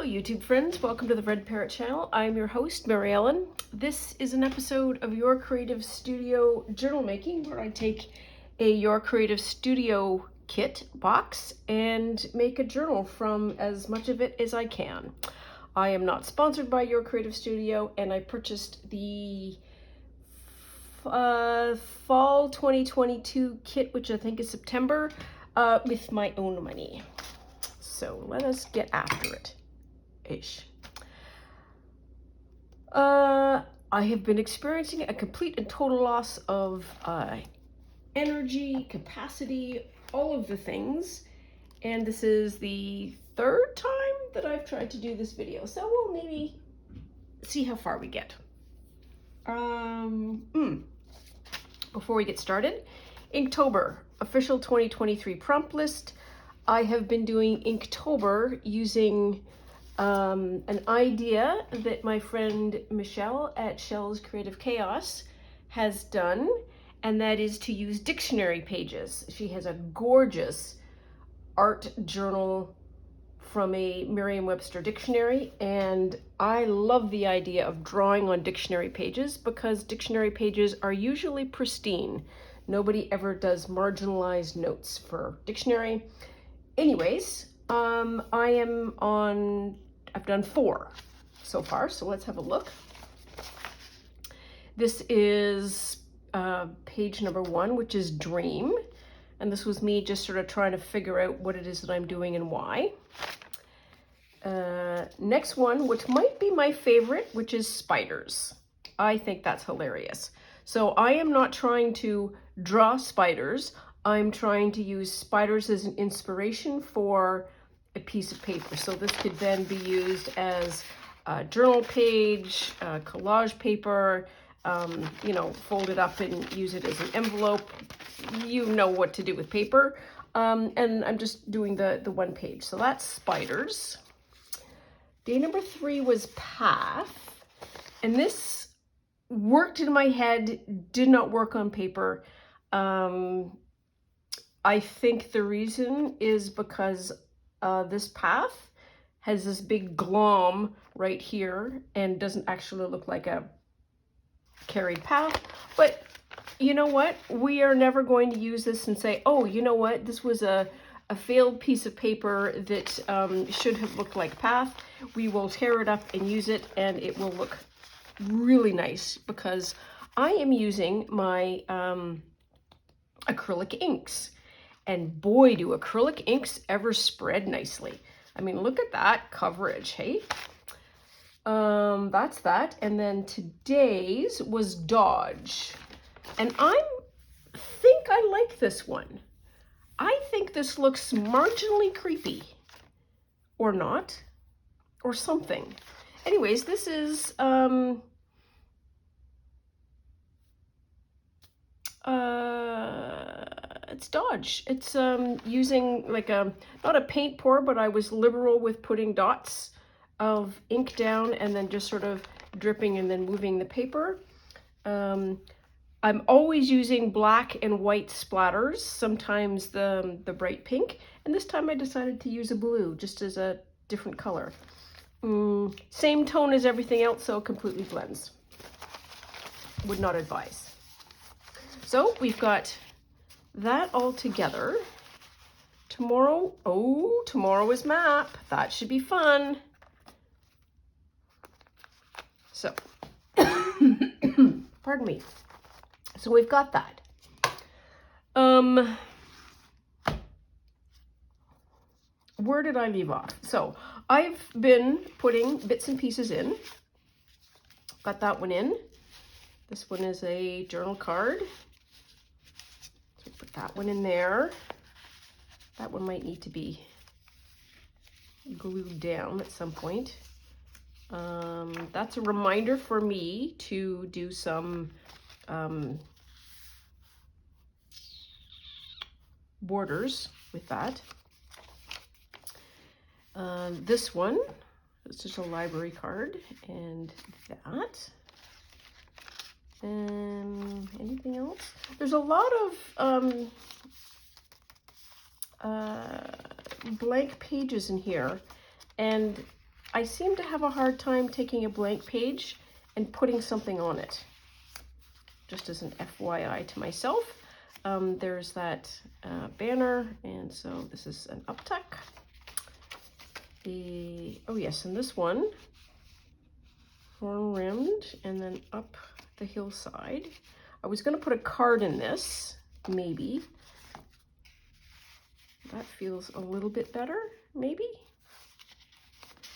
Hello YouTube friends, welcome to the Red Parrot channel. I'm your host, Mary Ellen. This is an episode of Your Creative Studio journal making where I take a Your Creative Studio kit box and make a journal from as much of it as I can. I am not sponsored by Your Creative Studio, and I purchased the fall 2022 kit, which I think is September, with my own money. So let us get after it. I have been experiencing a complete and total loss of energy, capacity, all of the things. And this is the third time that I've tried to do this video. So we'll maybe see how far we get. Before we get started, Inktober, official 2023 prompt list. I have been doing Inktober using an idea that my friend Michelle at Shell's Creative Chaos has done, and that is to use dictionary pages. She has a gorgeous art journal from a Merriam-Webster dictionary, and I love the idea of drawing on dictionary pages because dictionary pages are usually pristine. Nobody ever does marginalized notes for dictionary. Anyways, I've done 4 so far, so let's have a look. This is page number 1, which is Dream. And this was me just sort of trying to figure out what it is that I'm doing and why. Next one, which might be my favorite, which is Spiders. I think that's hilarious. So I am not trying to draw spiders. I'm trying to use spiders as an inspiration for a piece of paper. So this could then be used as a journal page, collage paper, fold it up and use it as an envelope. You know what to do with paper. And I'm just doing the 1 page. So that's Spiders. Day number 3 was Path. And this worked in my head, did not work on paper. I think the reason is because this path has this big glom right here and doesn't actually look like a carried path. But you know what? We are never going to use this and say, oh, you know what? This was a failed piece of paper that should have looked like path. We will tear it up and use it, and it will look really nice because I am using my acrylic inks. And boy, do acrylic inks ever spread nicely. I mean, look at that coverage, hey? That's that. And then today's was Dodge. And I think I like this one. I think this looks marginally creepy. Or not. Or something. Anyways, this is it's Dodge. It's using like not a paint pour, but I was liberal with putting dots of ink down and then just sort of dripping and then moving the paper. I'm always using black and white splatters, sometimes the bright pink, and this time I decided to use a blue just as a different color. Same tone as everything else, so it completely blends. Would not advise. So we've got that all together. Tomorrow is map. That should be fun. So, pardon me. So we've got that. Where did I leave off? So I've been putting bits and pieces in. Got that one in. This one is a journal card. So put that one in there. That one might need to be glued down at some point. That's a reminder for me to do some borders with that. This one, it's just a library card, and that. Anything else? There's a lot of blank pages in here, and I seem to have a hard time taking a blank page and putting something on it. Just as an FYI to myself. There's that banner, and so this is an uptuck. Oh yes, and this one, horn rimmed, and then up the hillside. I was going to put a card in this, maybe. That feels a little bit better, maybe.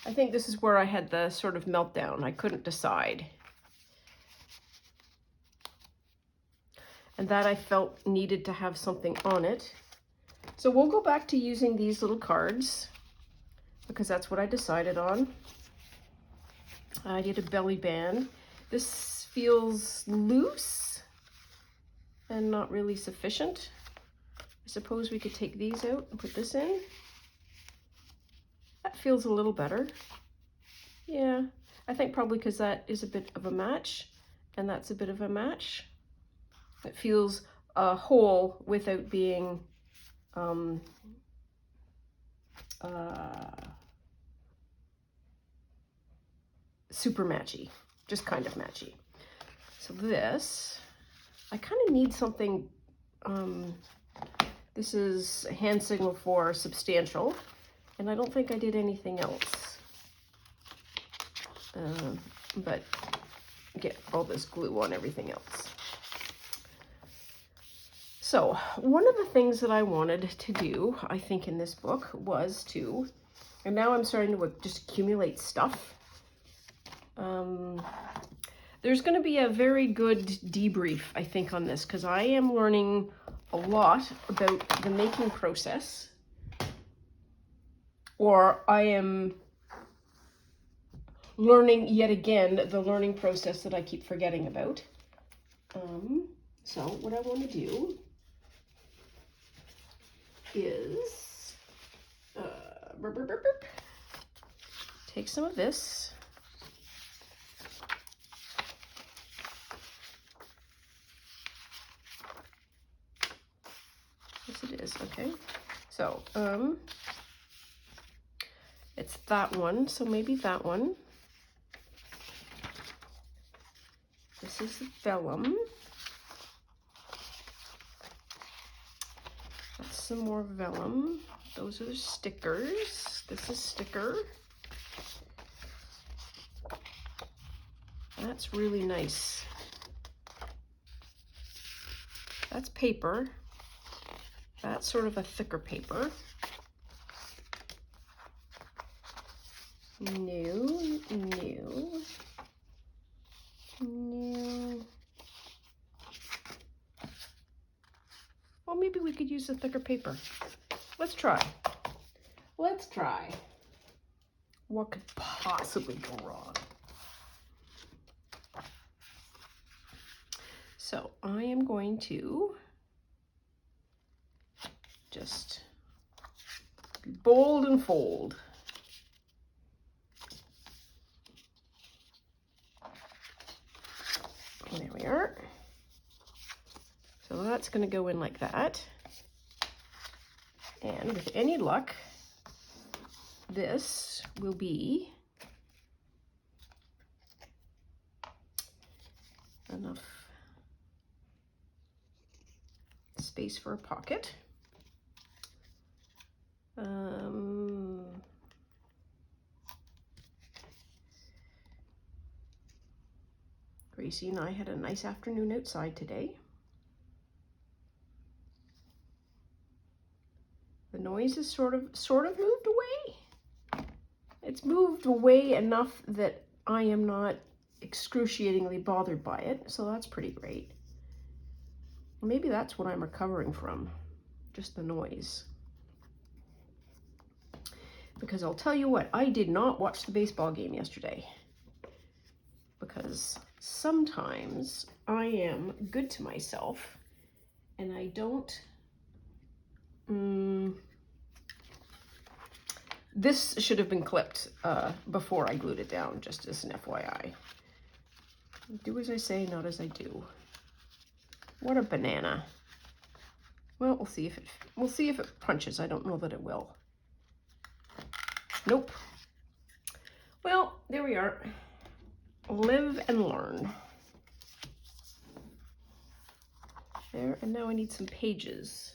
I think this is where I had the sort of meltdown. I couldn't decide. And that I felt needed to have something on it. So we'll go back to using these little cards because that's what I decided on. I did a belly band. This feels loose and not really sufficient. I suppose we could take these out and put this in. That feels a little better. Yeah, I think probably because that is a bit of a match and that's a bit of a match. It feels whole without being super matchy, just kind of matchy. So this, I kind of need something, this is a hand signal for substantial, and I don't think I did anything else. But get all this glue on everything else. So one of the things that I wanted to do, I think, in this book was to, and now I'm starting to just accumulate stuff. There's going to be a very good debrief, I think, on this, because I am learning a lot about the making process, or I am learning yet again the learning process that I keep forgetting about. So what I want to do is take some of this. Yes, it is. Okay. So, it's that one. So maybe that one. This is the vellum. That's some more vellum. Those are the stickers. This is sticker. That's really nice. That's paper. That's sort of a thicker paper. New. Well, maybe we could use a thicker paper. Let's try. Let's try. What could possibly go wrong? So I am going to just be bold and fold. There we are. So that's going to go in like that. And with any luck, this will be enough space for a pocket. Gracie and I had a nice afternoon outside today. The noise is sort of moved away. It's moved away enough that I am not excruciatingly bothered by it, so that's pretty great. Maybe that's what I'm recovering from, just the noise. Because I'll tell you what, I did not watch the baseball game yesterday. Because sometimes I am good to myself and I don't. This should have been clipped before I glued it down, just as an FYI. Do as I say, not as I do. What a banana. Well, we'll see if it punches. I don't know that it will. Nope. Well, there we are. Live and learn. There, and now I need some pages.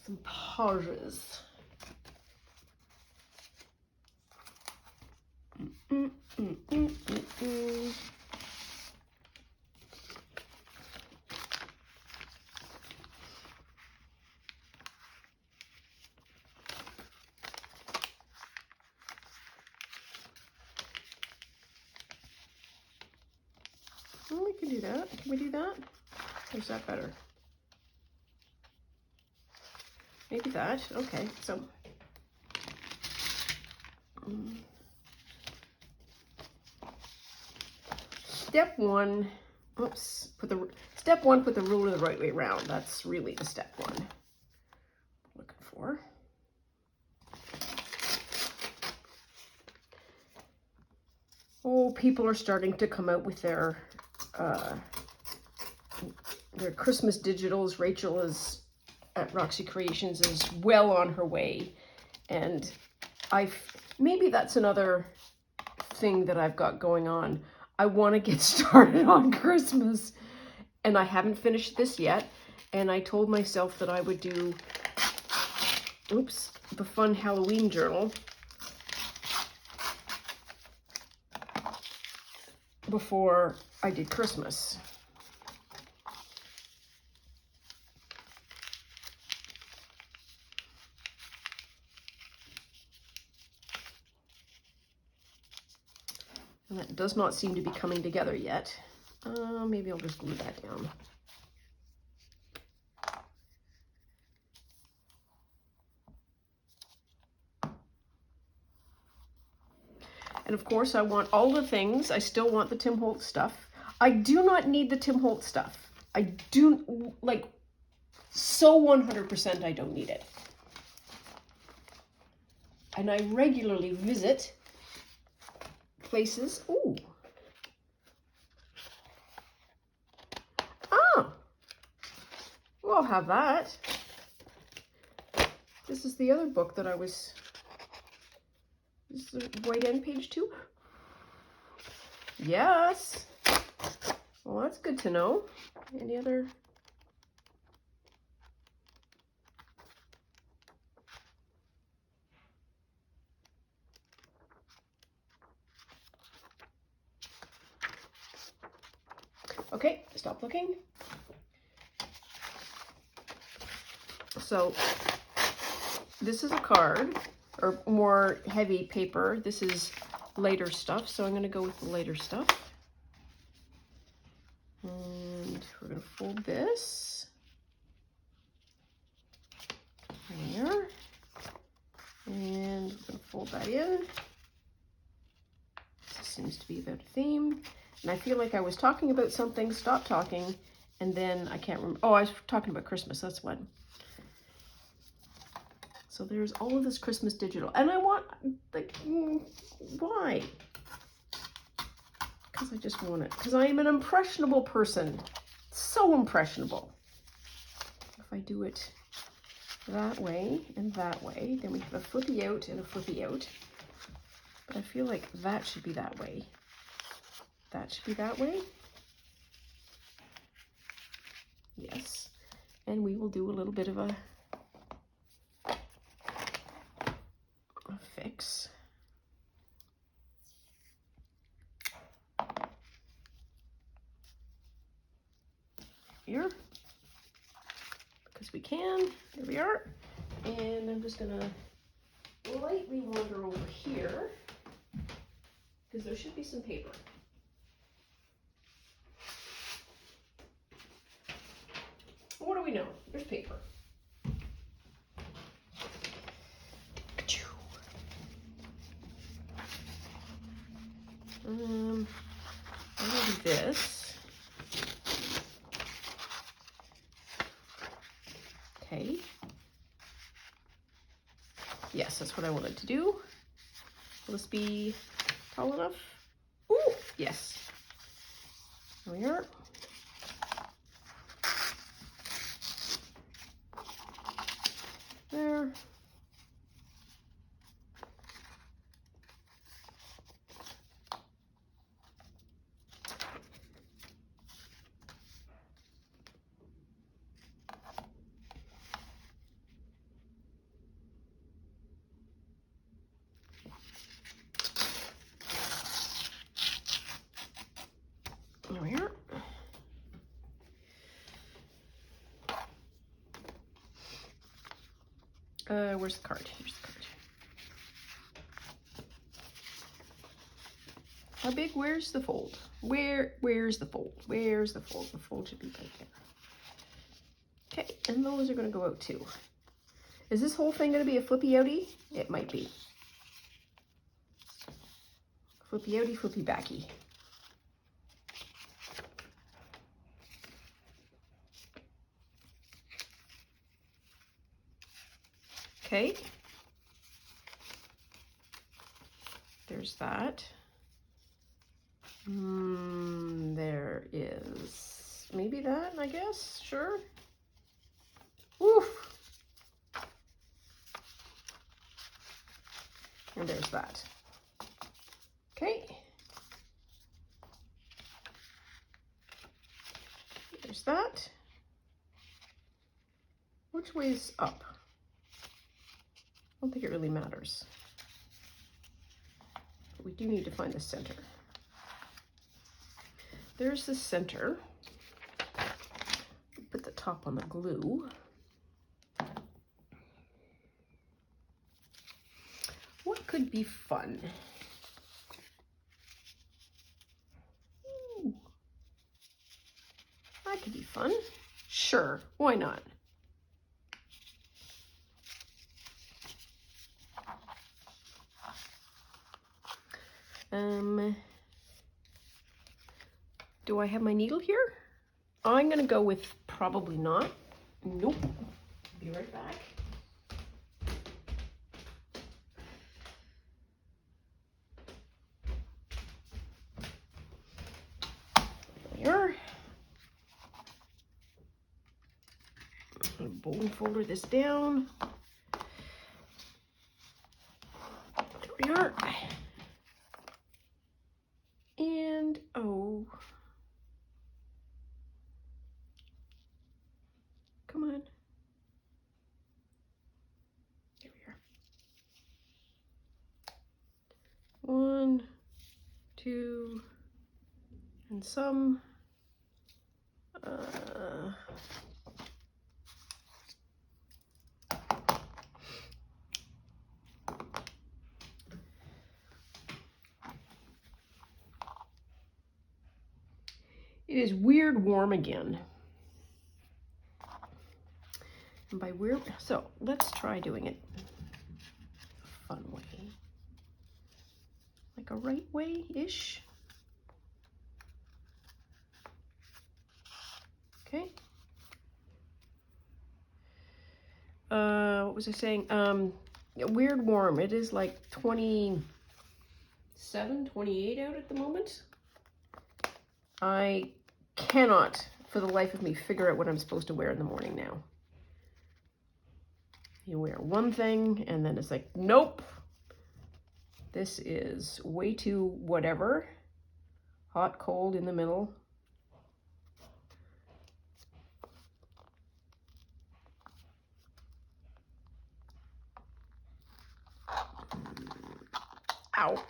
Some pages. Well, we can do that. Can we do that? Or is that better? Maybe that. Okay, so step one. Oops. Step one. Put the ruler the right way around. That's really the step one I'm looking for. Oh, people are starting to come out with their Christmas digitals. Rachel is at Roxy Creations is well on her way, and maybe that's another thing that I've got going on. I want to get started on Christmas, and I haven't finished this yet, and I told myself that I would do the fun Halloween journal before I did Christmas. And that does not seem to be coming together yet. Maybe I'll just glue that down. And of course, I want all the things. I still want the Tim Holtz stuff. I do not need the Tim Holtz stuff. I do, like, so 100% I don't need it. And I regularly visit places. Ooh. Ah. Well, I'll have that. This is the other book that I was... This is the white end, page 2. Yes. Well, that's good to know. Any other? Okay, stop looking. So this is a card, or more heavy paper. This is lighter stuff, so I'm going to go with the lighter stuff. And we're going to fold this there, and we're going to fold that in. This seems to be about a theme. And I feel like I was talking about something, stopped talking, and then I can't remember. Oh, I was talking about Christmas, that's what. So there's all of this Christmas digital. And I want, like, why? Because I just want it. Because I am an impressionable person. So impressionable. If I do it that way and that way, then we have a flippy out and a flippy out. But I feel like that should be that way. That should be that way. Yes. And we will do a little bit of a fix. Here. Because we can. There we are. And I'm just going to lightly wander over here. Because there should be some paper. What do we know? There's paper. I'm gonna do this. Okay. Yes, that's what I wanted to do. Will this be tall enough? Ooh, yes. There we are. There. Where's the card? Here's the card. How big? Where's the fold? Where's the fold? Where's the fold? The fold should be right there. Okay, and those are going to go out too. Is this whole thing going to be a flippy outie? It might be. Flippy outie, flippy backy. Okay. There's that. There is maybe that, I guess. Sure. Woof. And there's that. Okay. There's that. Which way's up? I don't think it really matters. But we do need to find the center. There's the center. Put the top on the glue. What could be fun? Ooh. That could be fun. Sure, why not? Do I have my needle here? I'm gonna go with probably not. Nope. Be right back. There. I'm gonna bone folder this down. There we are. And oh. Come on. Here we are. 1, 2, and some. It is weird warm again. And by weird, so let's try doing it a fun way. Like a right way-ish. Okay. What was I saying? Weird warm. It is like 27, 28 out at the moment. I cannot, for the life of me, figure out what I'm supposed to wear in the morning now. You wear one thing, and then it's like, nope. This is way too whatever. Hot, cold, in the middle. Ow.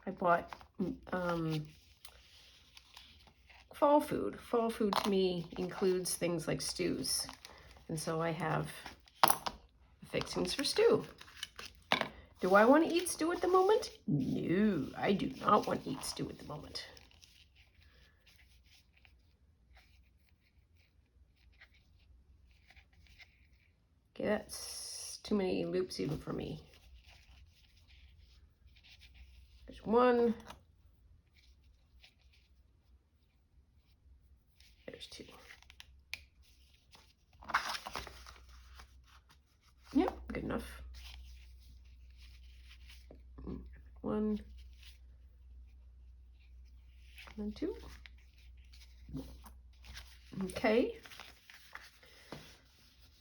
I bought fall food. Fall food to me includes things like stews. And so I have fixings for stew. Do I want to eat stew at the moment? No, I do not want to eat stew at the moment. Okay, that's too many loops even for me. There's one. There's two. Yep, good enough. One. And then two. Okay.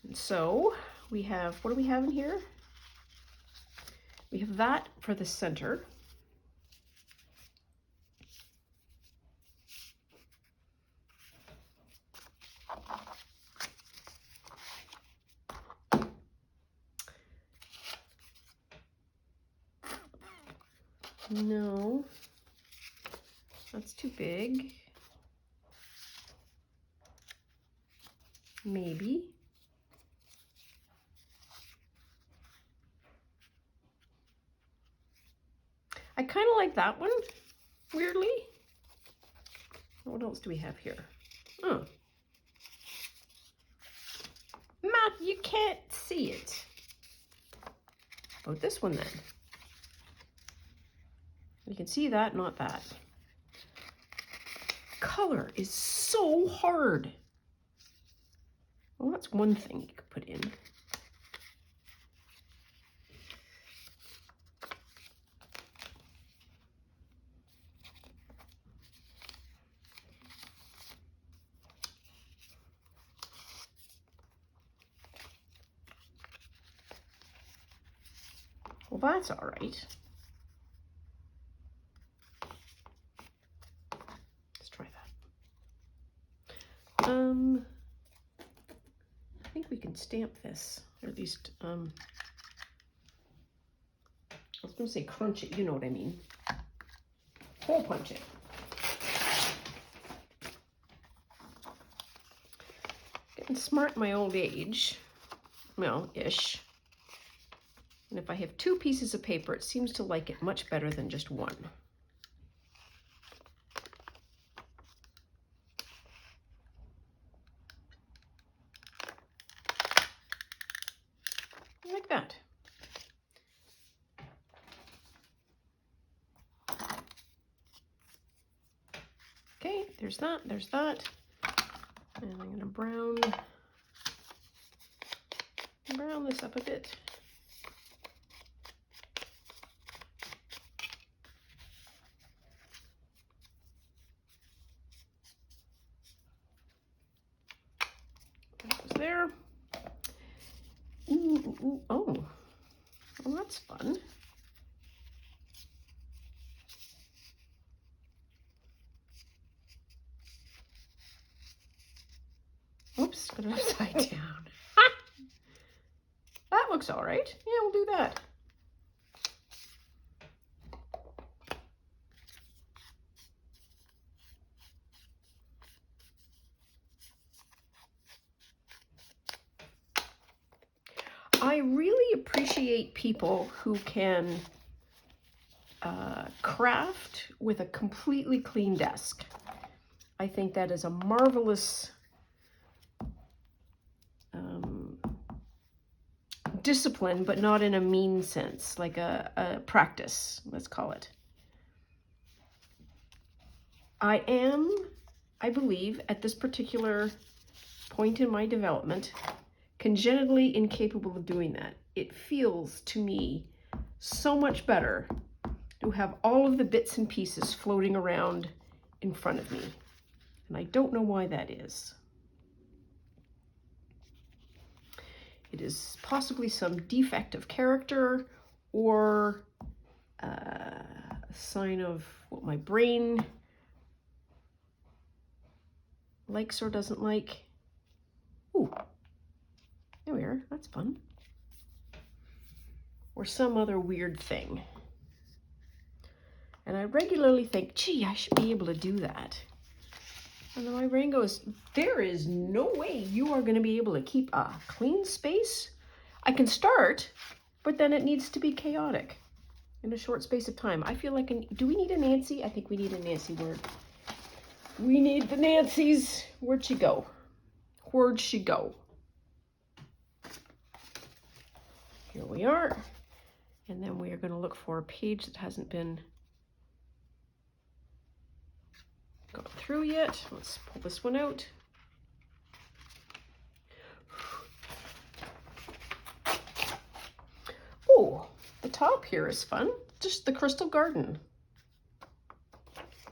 And so we have, what do we have in here? We have that for the center. No, that's too big. Maybe. I kind of like that one, weirdly. What else do we have here? Oh. Matt, you can't see it. How about this one then? You can see that, not that. Color is so hard. Well, that's one thing you could put in. Well, that's all right. Let's try that. I think we can stamp this, or at least, I was going to say crunch it, you know what I mean. Hole punch it. Getting smart in my old age, well, ish. And if I have two pieces of paper, it seems to like it much better than just one. Like that. Okay, there's that, there's that. And I'm going to brown this up a bit. That was there. Ooh, oh, well, that's fun. Oops, put it upside down. That looks all right. Yeah, we'll do that. I really appreciate people who can craft with a completely clean desk. I think that is a marvelous discipline, but not in a mean sense, like a practice, let's call it. I believe, at this particular point in my development, congenitally incapable of doing that. It feels to me so much better to have all of the bits and pieces floating around in front of me. And I don't know why that is. It is possibly some defect of character or a sign of what my brain likes or doesn't like. Ooh, there we are, that's fun. Or some other weird thing. And I regularly think, gee, I should be able to do that. And then my brain goes, there is no way you are going to be able to keep a clean space. I can start, but then it needs to be chaotic in a short space of time. I feel like, do we need a Nancy? I think we need a Nancy word. We need the Nancys. Where'd she go? Where'd she go? Here we are. And then we are going to look for a page that hasn't been gone through yet. Let's pull this one out. Oh, the top here is fun. Just the Crystal Garden.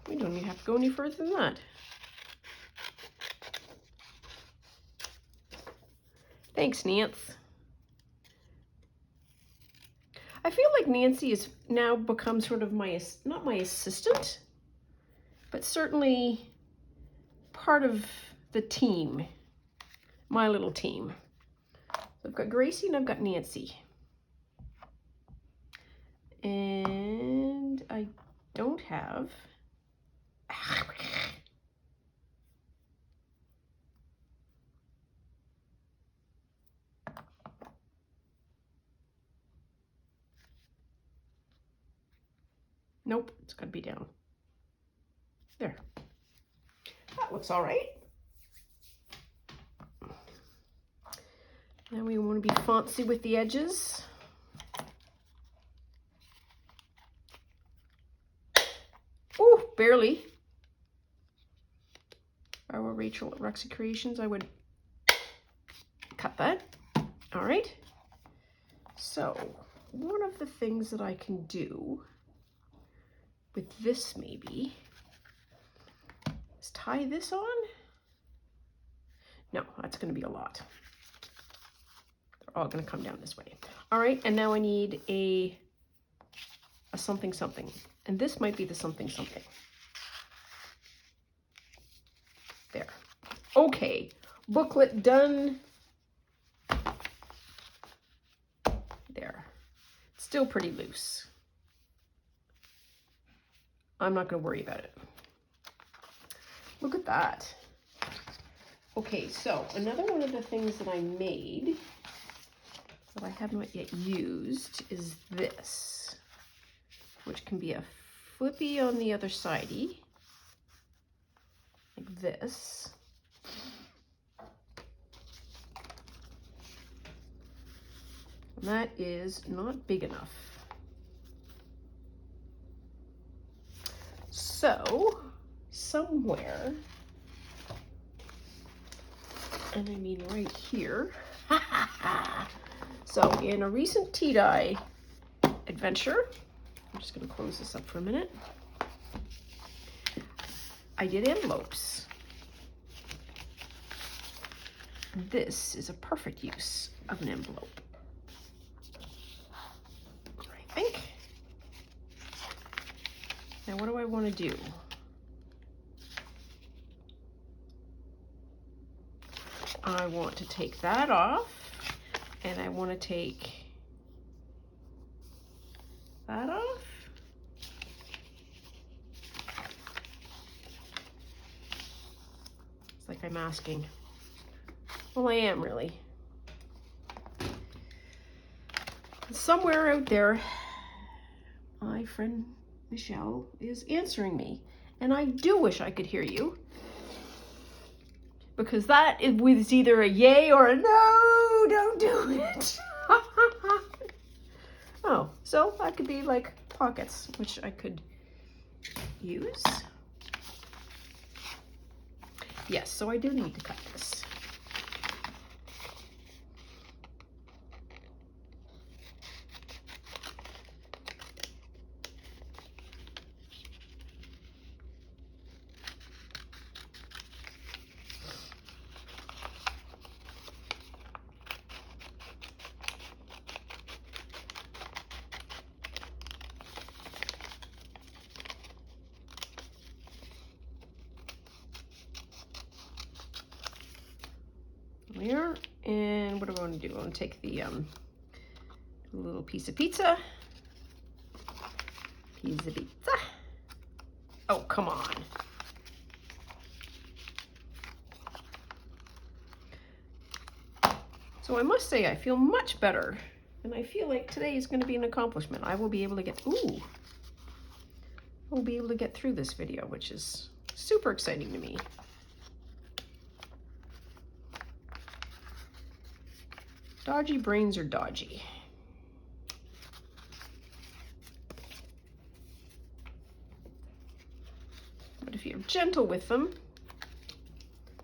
We don't even have to go any further than that. Thanks, Nance. I feel like Nancy has now become sort of not my assistant, but certainly part of the team, my little team. So I've got Gracie and I've got Nancy. And And I don't have... Nope, it's got to be down. There. That looks all right. Now we want to be fancy with the edges. Ooh, barely. If I were Rachel at Ruxy Creations, I would cut that. All right. So one of the things that I can do with this maybe is tie this on. No, that's going to be a lot. They're all going to come down this way. All right, and now I need a something something, and this might be the something something. There. Okay, booklet done. There. Still pretty loose. I'm not going to worry about it. Look at that. Okay, so another one of the things that I made that I have not yet used is this, which can be a flippy on the other sidey, like this. And that is not big enough. So, somewhere, and I mean right here, so in a recent tea dye adventure, I'm just going to close this up for a minute, I did envelopes. This is a perfect use of an envelope, I think. Now what do I want to do? I want to take that off, and I want to take that off. It's like I'm asking. Well, I am really. Somewhere out there, my friend Michelle is answering me, and I do wish I could hear you, because that is either a yay or a no, don't do it. Oh, so that could be like pockets, which I could use. Yes, so I do need to cut this. There, and what do I want to do? I want to take the little piece of pizza. Oh, come on. So I must say I feel much better, and I feel like today is going to be an accomplishment. I will be able to get, I'll be able to get through this video, which is super exciting to me. Dodgy brains are dodgy. But if you're gentle with them,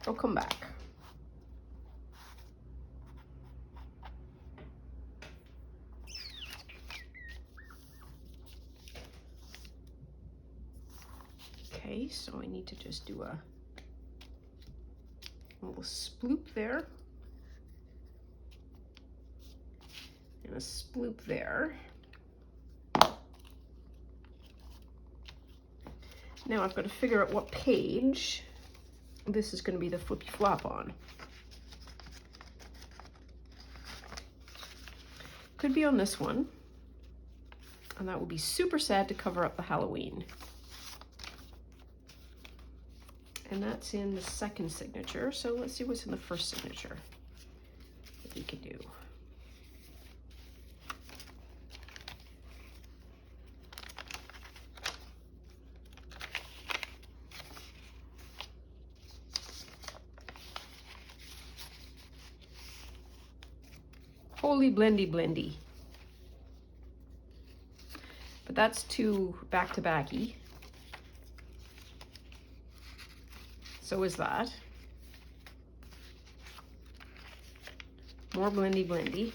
they'll come back. Okay, so I need to just do a little sploop there. And a sploop there. Now I've got to figure out what page this is going to be the flippy flop on. Could be on this one. And that would be super sad to cover up the Halloween. And that's in the second signature. So let's see what's in the first signature that we can do. Holy blendy blendy. But that's too back-to-backy. So is that. More blendy blendy.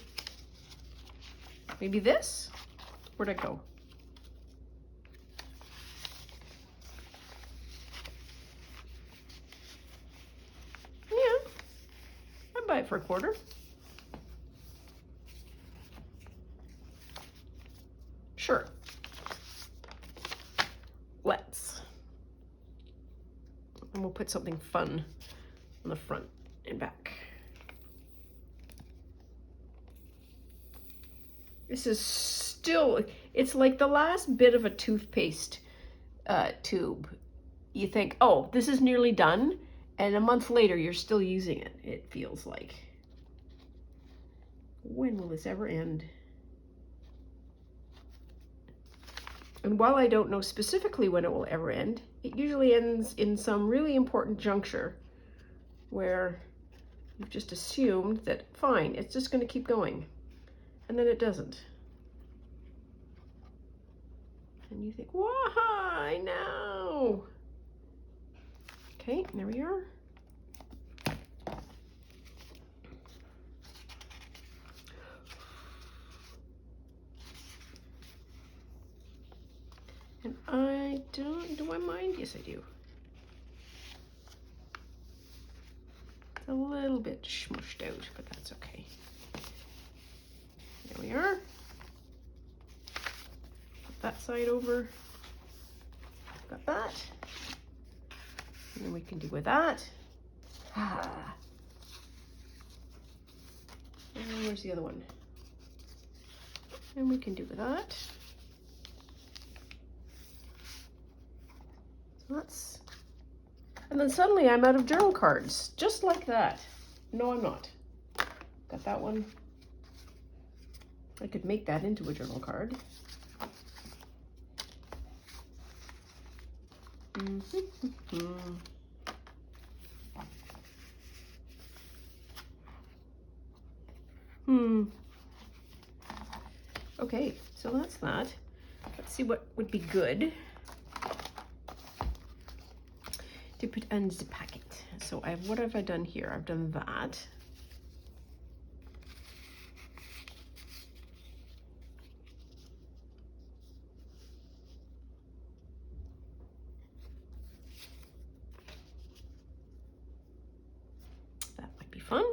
Maybe this? Where'd it go? Yeah, I'd buy it for $1/4. Sure. Let's. And we'll put something fun on the front and back. This is still, it's like the last bit of a toothpaste tube. You think, oh, this is nearly done, and a month later you're still using it, it feels like. When will this ever end? And while I don't know specifically when it will ever end, it usually ends in some really important juncture where you've just assumed that, fine, it's just going to keep going. And then it doesn't. And you think, why now? Okay, there we are. And I don't, do I mind? Yes, I do. It's a little bit smushed out, but that's okay. There we are. Put that side over. Got that. And then we can do with that. Ah. And where's the other one? And we can do with that. So that's, and then suddenly I'm out of journal cards, just like that. No, I'm not. Got that one. I could make that into a journal card. Okay, so that's that. Let's see what would be good to put in the packet. So what have I done here? I've done that. That might be fun.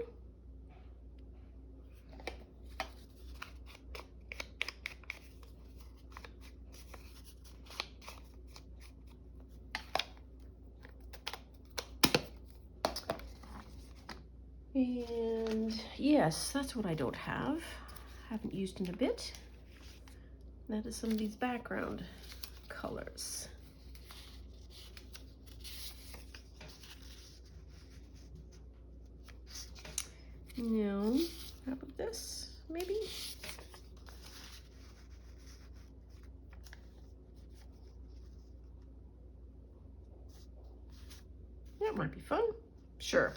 And yes, that's what I don't have. Haven't used in a bit. That is some of these background colors. No, how about this, maybe? That might be fun. Sure.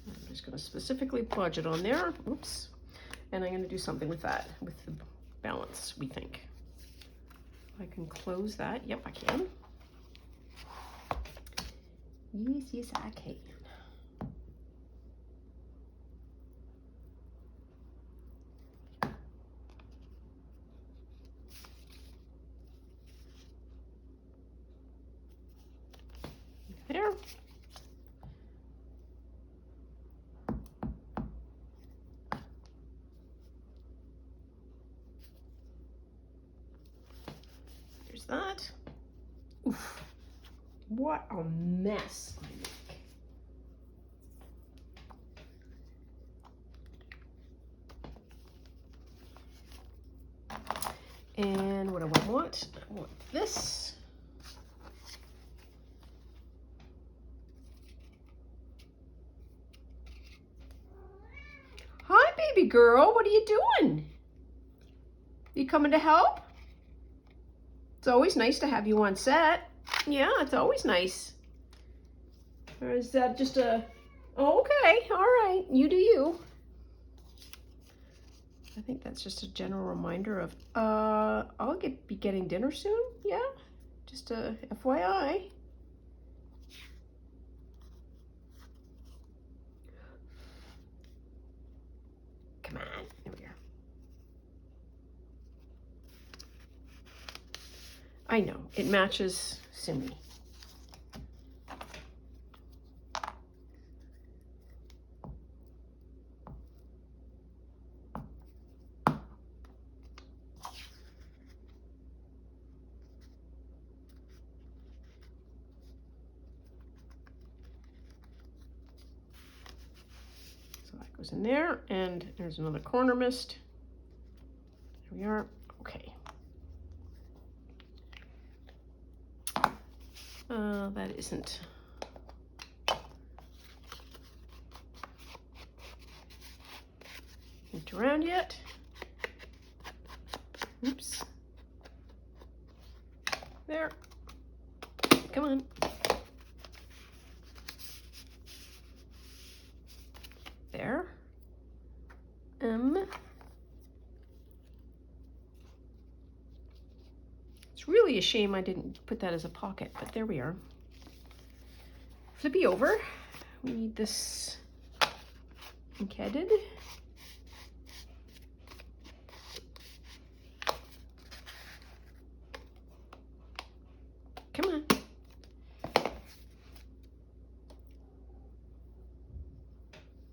I'm just going to specifically plodge it on there. Oops. And I'm going to do something with that, with the balance, we think. I can close that. Yep, I can. Yes, yes, I can. There. There's that. Oof. What a mess I make. And what do I want? I want this. Hi, baby girl. What are you doing? You coming to help? It's always nice to have you on set. Yeah, it's always nice. Or is that just a... Oh, okay, all right, you do you. I think that's just a general reminder of, I'll be getting dinner soon, yeah? Just a FYI. Come on, here we are. I know, it matches Simi. Goes in there, and there's another corner mist. There we are. Okay. That isn't. Moved around yet? Oops. There. Come on. There. It's really a shame I didn't put that as a pocket, but there we are. Flippy over. We need this ink-headed. Come on.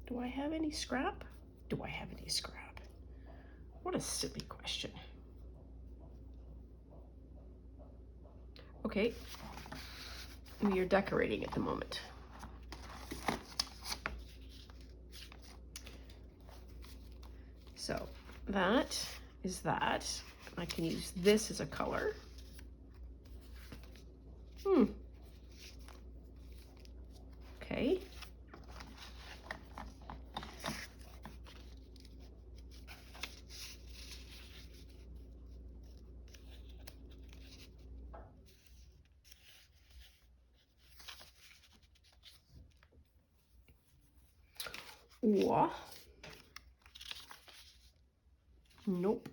Do I have any scrap? Do I have any scrap? What a silly question. Okay, we are decorating at the moment. So that is that. I can use this as a color. Okay. Or, nope.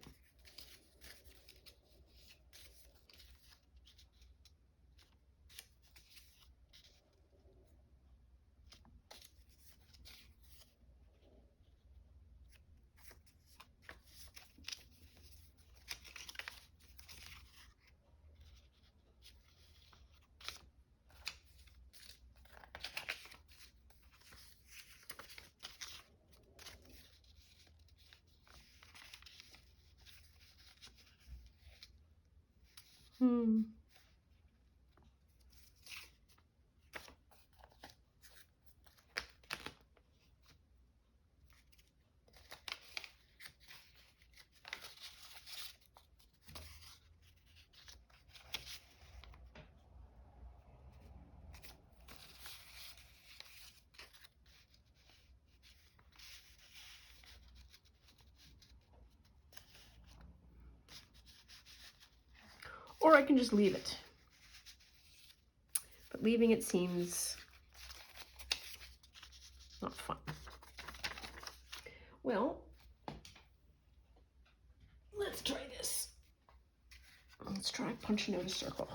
Or I can just leave it. But leaving it seems not fun. Well, let's try this. Let's try punching out a circle.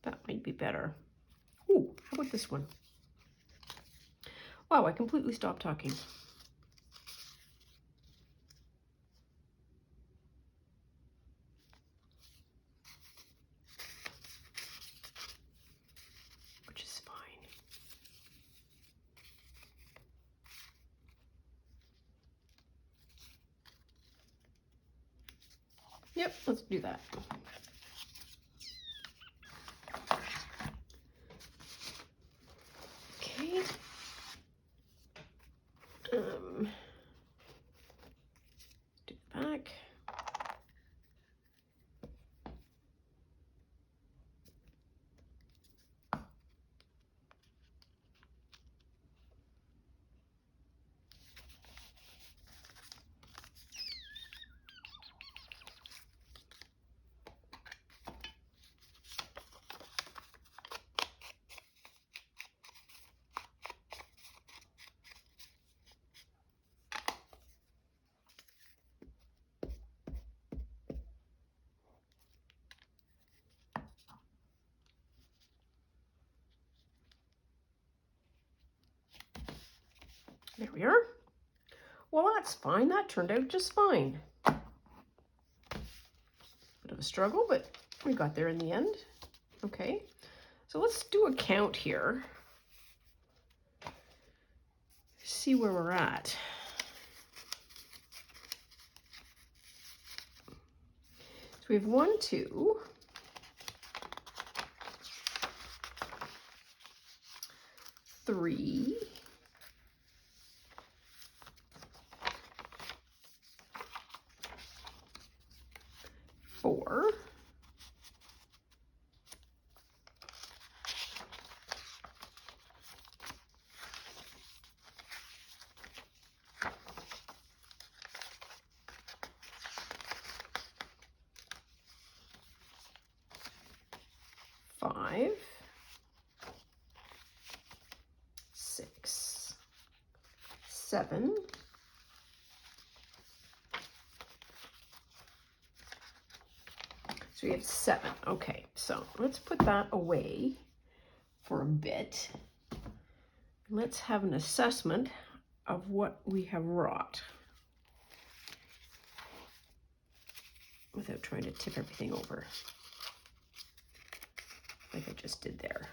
That might be better. Ooh, how about this one? Wow, I completely stopped talking. Which is fine. Yep, let's do that. Okay. Do the back. There we are. Well, that's fine. That turned out just fine. Bit of a struggle, but we got there in the end. Okay, so let's do a count here. See where we're at. So we have 1, 2, 3, 4, 5, 6, 7, so we have 7. Okay, so let's put that away for a bit. Let's have an assessment of what we have wrought without trying to tip everything over like I just did there.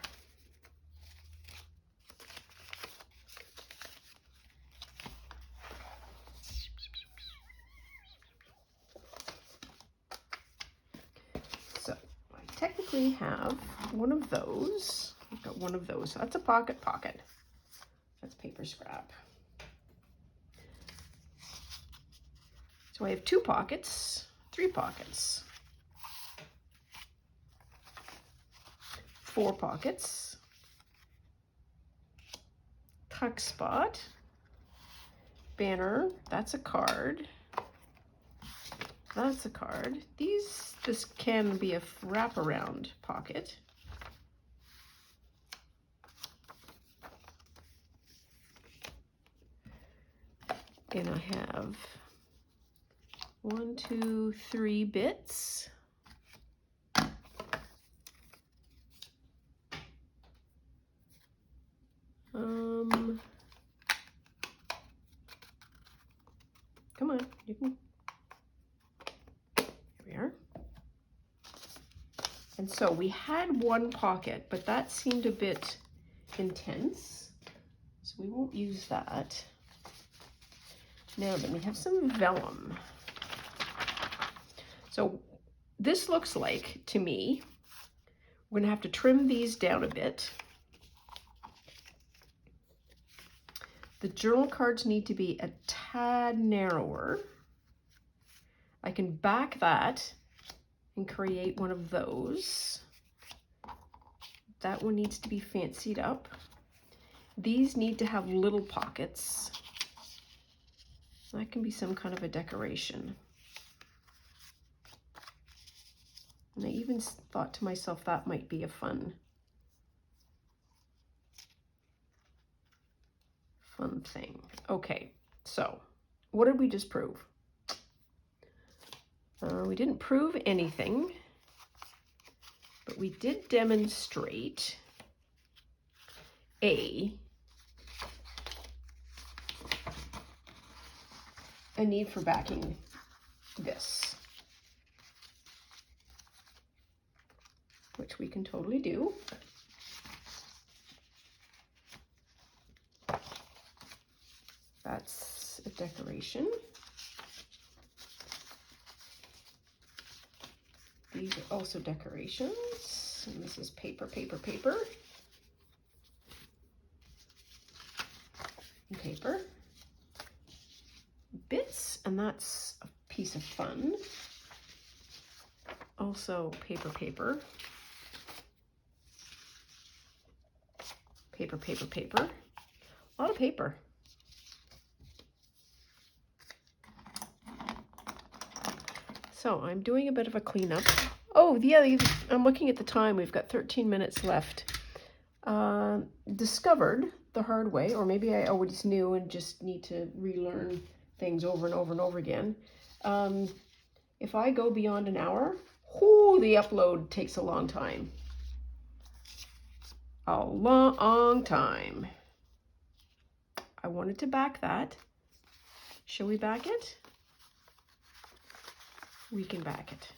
So I technically have one of those. I've got one of those. That's a pocket. That's paper scrap. So I have 2 pockets, 3 pockets, 4 pockets, tuck spot, banner, that's a card, that's a card. This can be a wraparound pocket. And I have 1, 2, 3 bits. Come on, you can. Here we are. And so we had 1 pocket, but that seemed a bit intense, so we won't use that. Now then, we have some vellum. So this looks like, to me, we're gonna have to trim these down a bit. The journal cards need to be a tad narrower. I can back that and create one of those. That one needs to be fancied up. These need to have little pockets. That can be some kind of a decoration. And I even thought to myself that might be a fun thing. Okay, so what did we just prove? We didn't prove anything, but we did demonstrate a need for backing this, which we can totally do. That's a decoration. These are also decorations. And this is paper, paper, paper. And paper. Bits, and that's a piece of fun. Also paper, paper. Paper, paper, paper. A lot of paper. So I'm doing a bit of a cleanup. Oh, yeah, I'm looking at the time. We've got 13 minutes left. Discovered the hard way, or maybe I always knew and just need to relearn things over and over and over again. If I go beyond an hour, the upload takes a long time. A long time. I wanted to back that. Shall we back it? We can back it.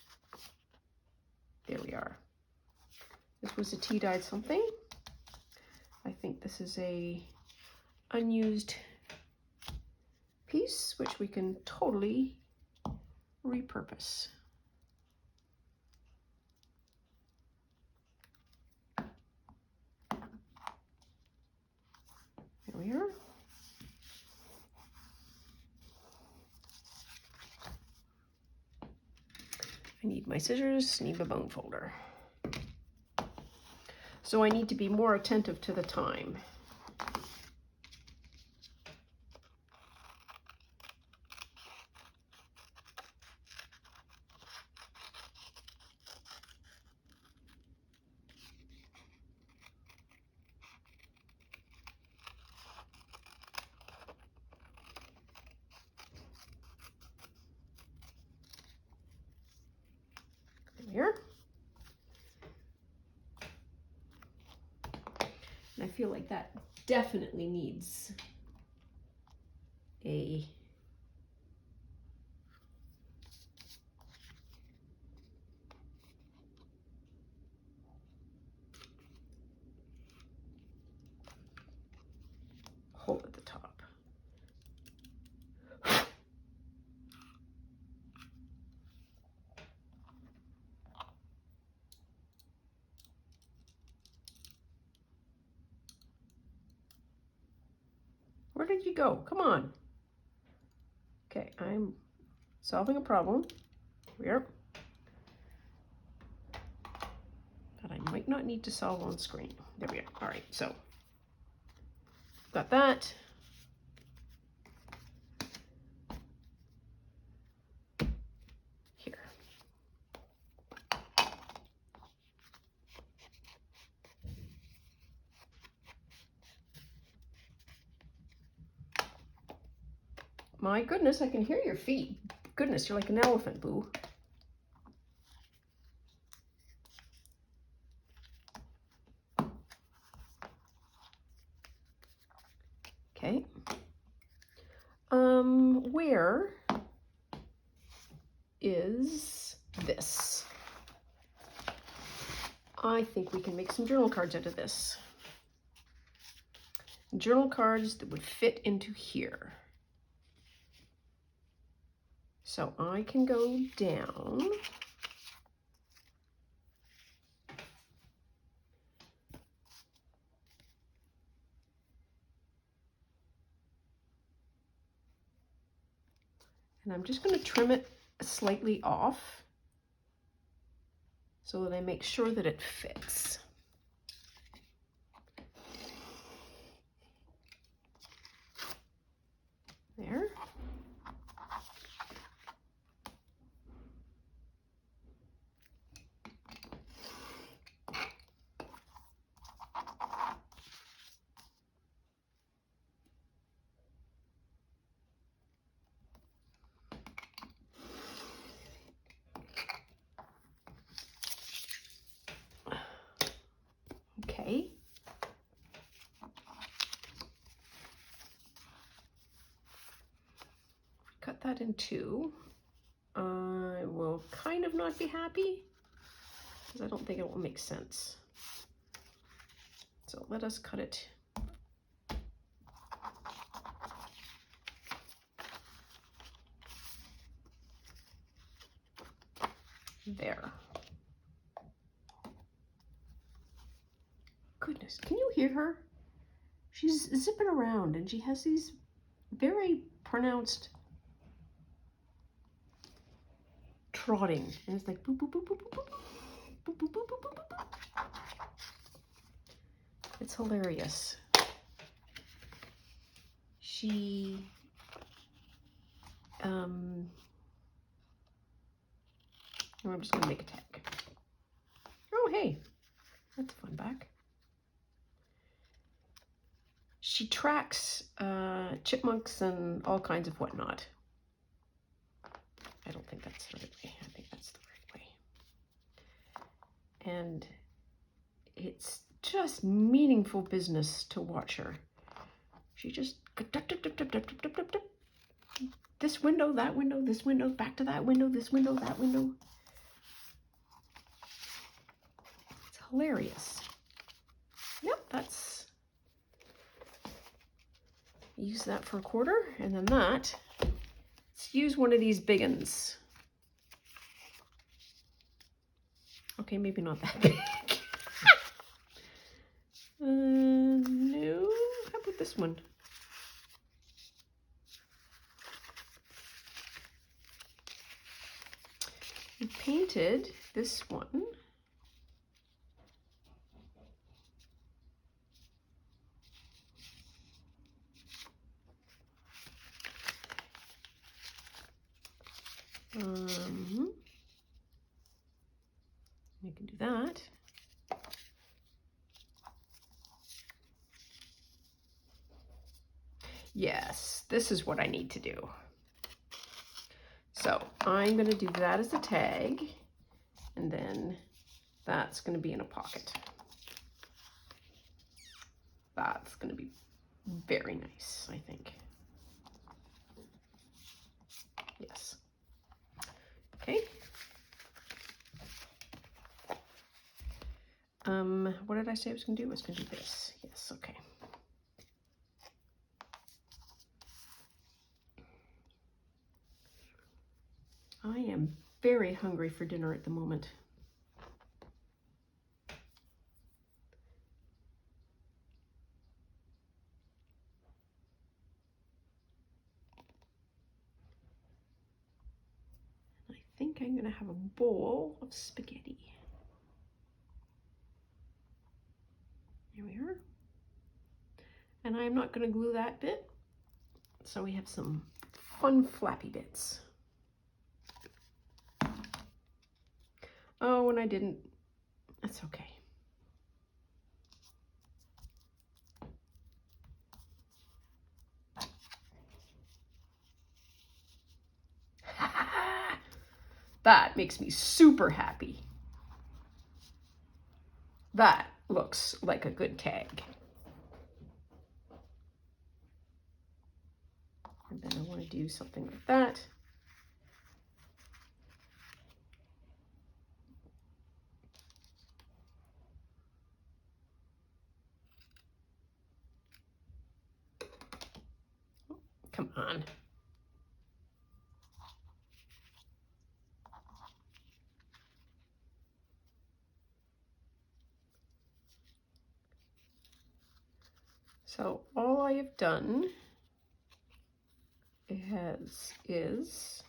There we are. This was a tea-dyed something. I think this is a unused piece, which we can totally repurpose. There we are. I need my scissors, need my bone folder. So I need to be more attentive to the time. Here. And I feel like that definitely needs a hole at the top. Where did you go? Come on. Okay, I'm solving a problem here that I might not need to solve on screen. There we are. All right, so got that. Here. My goodness, I can hear your feet. Goodness, you're like an elephant, Boo. Okay. Where is this? I think we can make some journal cards out of this. Journal cards that would fit into here. So I can go down. And I'm just going to trim it slightly off so that I make sure that it fits. There. that in two, I will kind of not be happy because I don't think it will make sense. So let us cut it. There. Goodness, can you hear her? She's zipping around and she has these very pronounced trotting. And it's like boop, boop, boop, boop, boop, boop, boop, boop, boop, boop, boop, boop. It's hilarious. She, I'm just gonna make a tag. Oh, hey, that's a fun back. She tracks chipmunks and all kinds of whatnot. I don't think that's the right way. I think that's the right way. And it's just meaningful business to watch her. She just this window, that window, this window, back to that window, this window, that window. It's hilarious. Yep, that's, use that for a quarter, and then that, let's use one of these big ones. Okay, maybe not that big. No, how about this one? We painted this one. You can do that. Yes, this is what I need to do. So I'm going to do that as a tag, and then that's going to be in a pocket. That's going to be very nice, I think. Yes. Okay. What did I say I was going to do? I was going to do this. Yes, okay. I am very hungry for dinner at the moment. I think I'm going to have a bowl of spaghetti. Here we are. And I'm not going to glue that bit, so we have some fun flappy bits. Oh, and I didn't. That's okay. That makes me super happy. That looks like a good tag. And then I want to do something like that. Come on. So all I have done is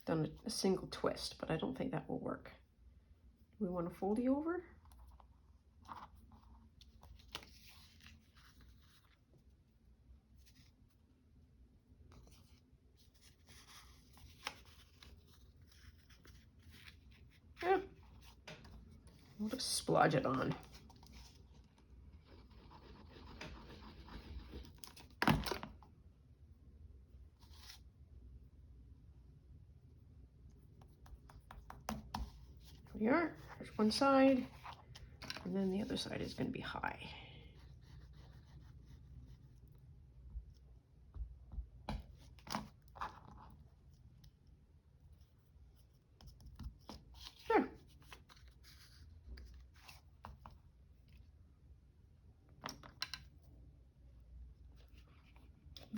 done a single twist, but I don't think that will work. Do we want to fold you over? Yeah. We'll just splodge it on. Here we are. There's one side, and then the other side is going to be high.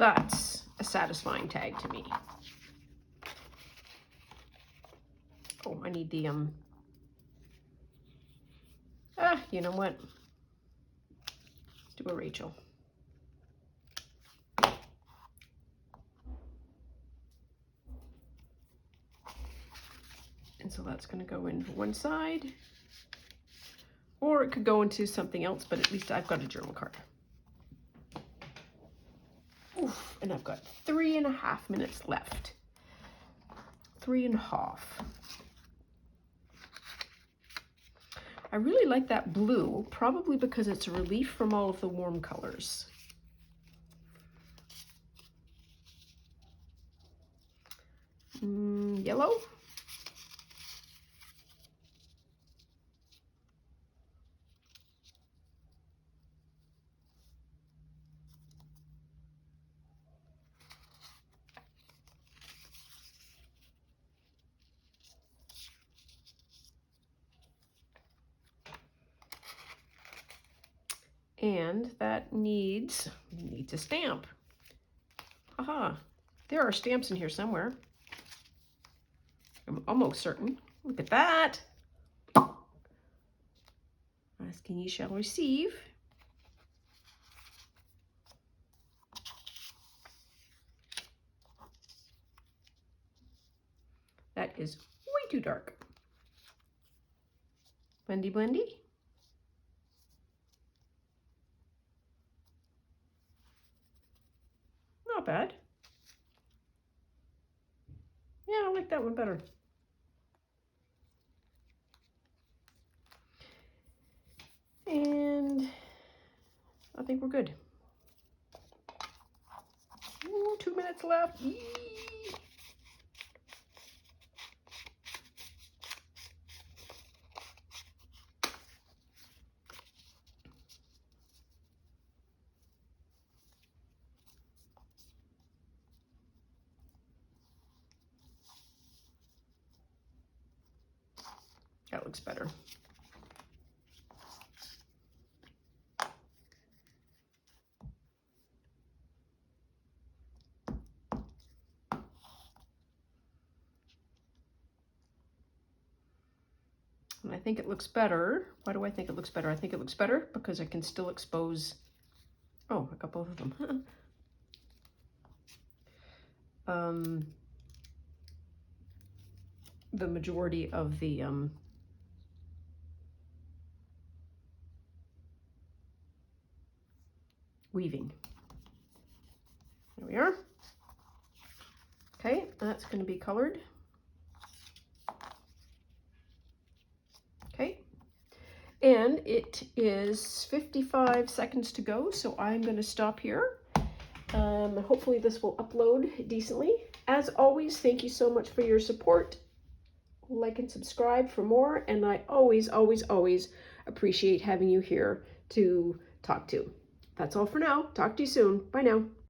That's a satisfying tag to me. Oh, I need the, you know what? Do a Rachel. And so that's going to go in one side, or it could go into something else, but at least I've got a journal card. Oof, and I've got 3.5 minutes left. 3.5. I really like that blue, probably because it's a relief from all of the warm colors. Yellow. And that needs a stamp. Haha, there are stamps in here somewhere. I'm almost certain. Look at that. Asking ye shall receive. That is way too dark. Blendy, blendy. Not bad. Yeah, I like that one better. And I think we're good. Ooh, 2 minutes left. Yee. That looks better. And I think it looks better. Why do I think it looks better? I think it looks better because I can still expose, oh, I got both of them. The majority of the weaving. There we are. Okay, that's going to be colored. Okay, and it is 55 seconds to go, so I'm going to stop here. Hopefully this will upload decently. As always, thank you so much for your support. Like and subscribe for more, and I always, always, always appreciate having you here to talk to. That's all for now. Talk to you soon. Bye now.